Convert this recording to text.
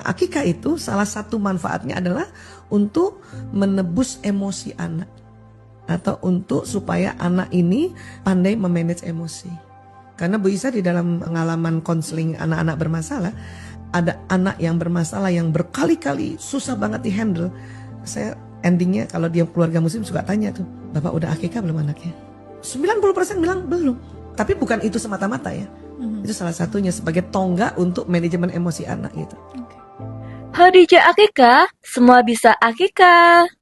akikah itu salah satu manfaatnya adalah untuk menebus emosi anak. Atau untuk supaya anak ini pandai memanage emosi. Karena Bu Isa di dalam pengalaman konseling anak-anak bermasalah, ada anak yang bermasalah yang berkali-kali susah banget dihandle. Saya endingnya kalau dia keluarga muslim suka tanya tuh, Bapak udah akikah belum anaknya? 90% bilang belum. Tapi bukan itu semata-mata ya. Itu salah satunya sebagai tonggak untuk manajemen emosi anak gitu. Khadijah Akikah, semua bisa akikah.